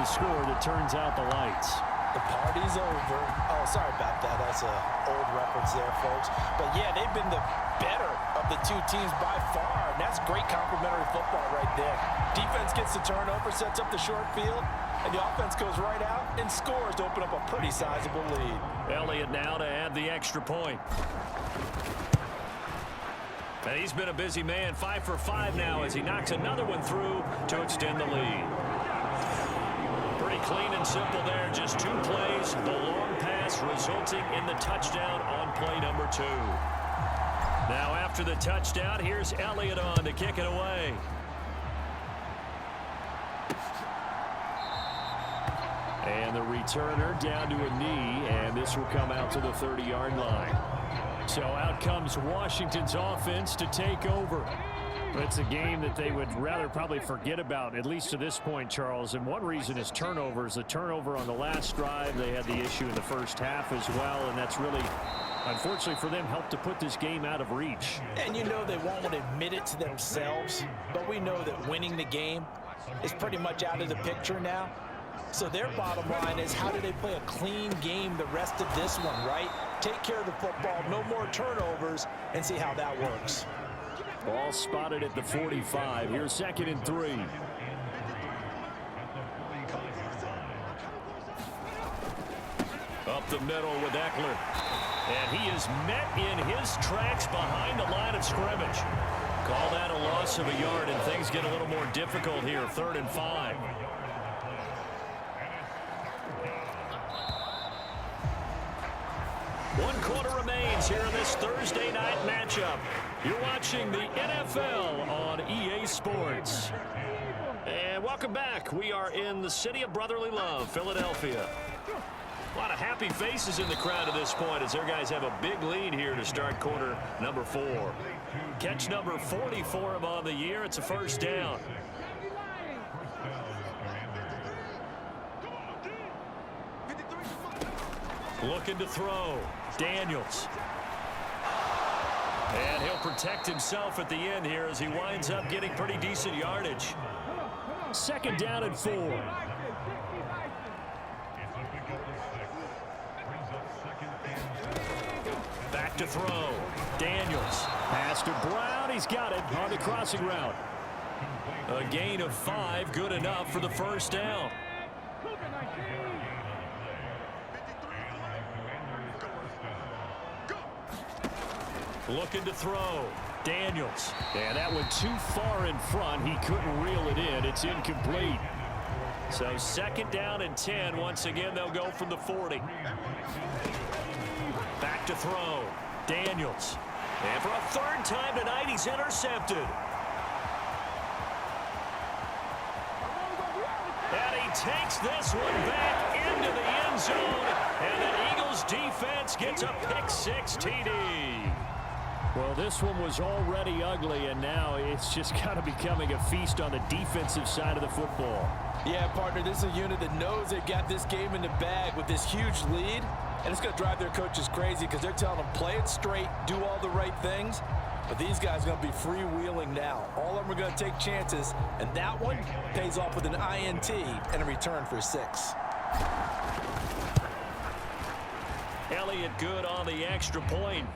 score that turns out the lights. The party's over. Oh, sorry about that. That's an old reference there, folks. But, yeah, they've been the better of the two teams by far. And that's great complimentary football right there. Defense gets the turnover, sets up the short field, and the offense goes right out and scores to open up a pretty sizable lead. Elliott now to add the extra point. And he's been a busy man, 5 for 5 now as he knocks another one through to extend the lead. Pretty clean and simple there, just 2 plays. The long pass resulting in the touchdown on play number 2. Now after the touchdown, here's Elliott on to kick it away. And the returner down to a knee, and this will come out to the 30-yard line. So out comes Washington's offense to take over. It's a game that they would rather probably forget about, at least to this point, Charles. And one reason is turnovers. The turnover on the last drive, they had the issue in the first half as well, and that's really, unfortunately for them, helped to put this game out of reach. And you know they won't admit it to themselves, but we know that winning the game is pretty much out of the picture now. So their bottom line is, how do they play a clean game the rest of this one, right? Take care of the football, no more turnovers, and see how that works. Ball spotted at the 45. Here's 2nd and 3. Up the middle with Eckler. And he is met in his tracks behind the line of scrimmage. Call that a loss of a yard, and things get a little more difficult here. 3rd and 5. One quarter remains here in this Thursday night matchup. You're watching the NFL on EA Sports. And welcome back. We are in the city of brotherly love, Philadelphia. A lot of happy faces in the crowd at this point as their guys have a big lead here to start quarter number 4. Catch number 44 of on the year. It's a first down. Looking to throw. Daniels. And he'll protect himself at the end here as he winds up getting pretty decent yardage. 2nd down and 4. Back to throw. Daniels. Pass to Brown. He's got it on the crossing route. A gain of 5, good enough for the first down. Looking to throw. Daniels. And that went too far in front. He couldn't reel it in. It's incomplete. So 2nd down and 10. Once again, they'll go from the 40. Back to throw. Daniels. And for a 3rd time tonight, he's intercepted. And he takes this one back into the end zone. And the Eagles defense gets a pick-6 TD. Well, this one was already ugly, and now it's just kind of becoming a feast on the defensive side of the football. Yeah, partner, this is a unit that knows they've got this game in the bag with this huge lead, and it's going to drive their coaches crazy because they're telling them, play it straight, do all the right things. But these guys are going to be freewheeling now. All of them are going to take chances, and that one pays off with an INT and a return for 6. Elliott good on the extra point.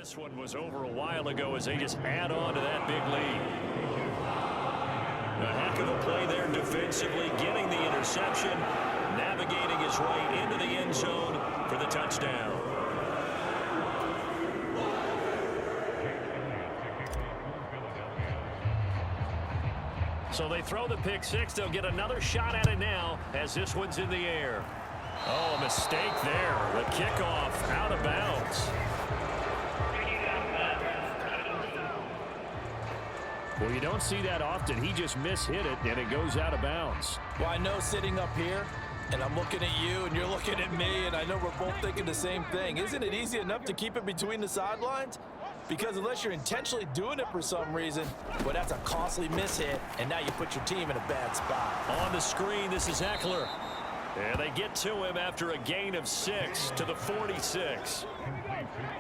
This one was over a while ago as they just add on to that big lead. A heck of a play there defensively, getting the interception, navigating his way into the end zone for the touchdown. So they throw the pick six. They'll get another shot at it now as this one's in the air. Oh, a mistake there. The kickoff out of bounds. Well, you don't see that often. He just mishit it, and it goes out of bounds. Well, I know sitting up here, and I'm looking at you, and you're looking at me, and I know we're both thinking the same thing. Isn't it easy enough to keep it between the sidelines? Because unless you're intentionally doing it for some reason, well, that's a costly mishit, and now you put your team in a bad spot. On the screen, this is Eckler. And they get to him after a gain of 6 to the 46.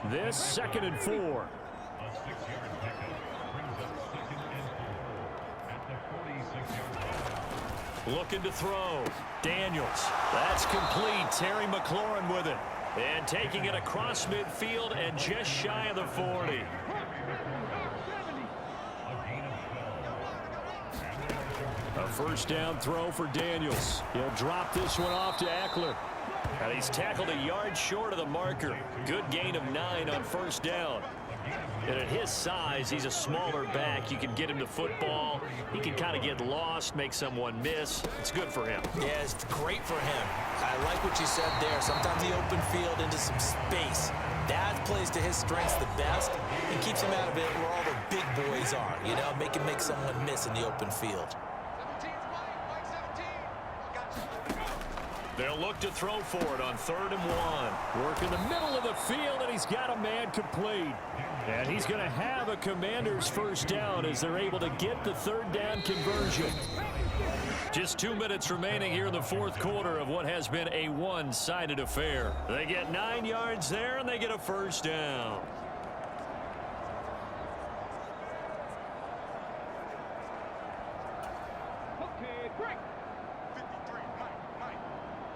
This 2nd and 4. Looking to throw. Daniels. That's complete. Terry McLaurin with it. And taking it across midfield and just shy of the 40. A first down throw for Daniels. He'll drop this one off to Eckler. And he's tackled a yard short of the marker. Good gain of 9 on first down. And at his size, he's a smaller back. You can get him to football. He can kind of get lost, make someone miss. It's good for him. Yeah, it's great for him. I like what you said there. Sometimes the open field into some space. That plays to his strengths the best and keeps him out of it where all the big boys are. You know, make someone miss in the open field. They'll look to throw for it on 3rd and 1. Work in the middle of the field, and he's got a man complete. And he's going to have a Commanders first down as they're able to get the 3rd down conversion. Just 2 minutes remaining here in the 4th quarter of what has been a one-sided affair. They get 9 yards there, and they get a first down. Okay, break. 53, Mike.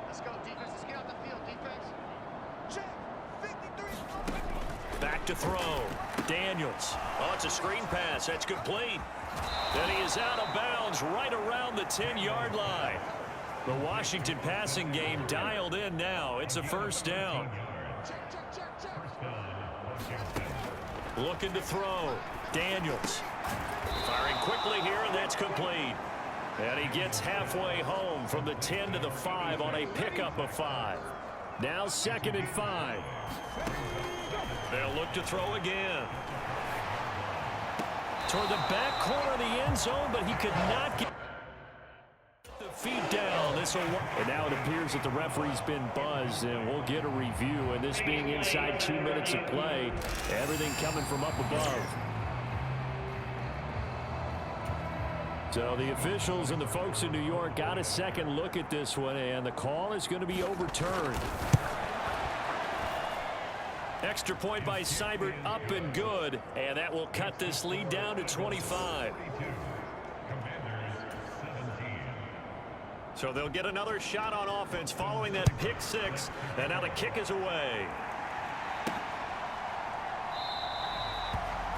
Let's go, defense. Let's get out the field, defense. Check. 53. Back to throw. Daniels. Oh, it's a screen pass. That's complete. And he is out of bounds right around the 10-yard line. The Washington passing game dialed in now. It's a first down. Looking to throw. Daniels. Firing quickly here, and that's complete. And he gets halfway home from the 10 to the 5 on a pickup of 5. Now 2nd and 5. They'll look to throw again. Toward the back corner of the end zone, but he could not get the feet down. And now it appears that the referee's been buzzed, and we'll get a review. And this being inside 2 minutes of play, everything coming from up above. So the officials and the folks in New York got a second look at this one, and the call is going to be overturned. Extra point by Seibert, up and good, and that will cut this lead down to 25. So they'll get another shot on offense following that pick 6, and now the kick is away.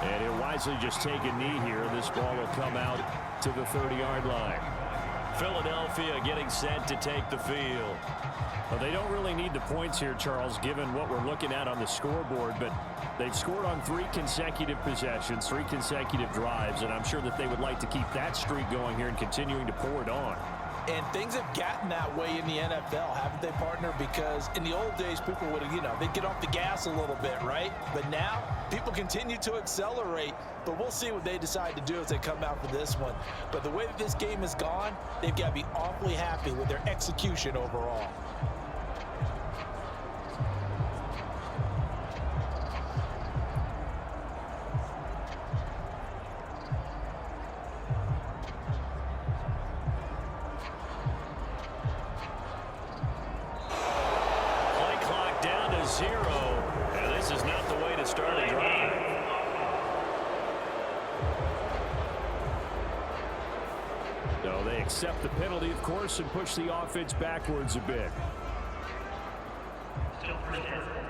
And he'll wisely just take a knee here. This ball will come out to the 30-yard line. Philadelphia getting set to take the field. Well, they don't really need the points here, Charles, given what we're looking at on the scoreboard, but they've scored on 3 consecutive possessions, 3 consecutive drives, and I'm sure that they would like to keep that streak going here and continuing to pour it on. And things have gotten that way in the NFL, haven't they, partner? Because in the old days, people would, they'd get off the gas a little bit, right? But now, people continue to accelerate. But we'll see what they decide to do as they come out for this one. But the way that this game has gone, they've got to be awfully happy with their execution overall. Accept the penalty, of course, and push the offense backwards a bit. Still first down.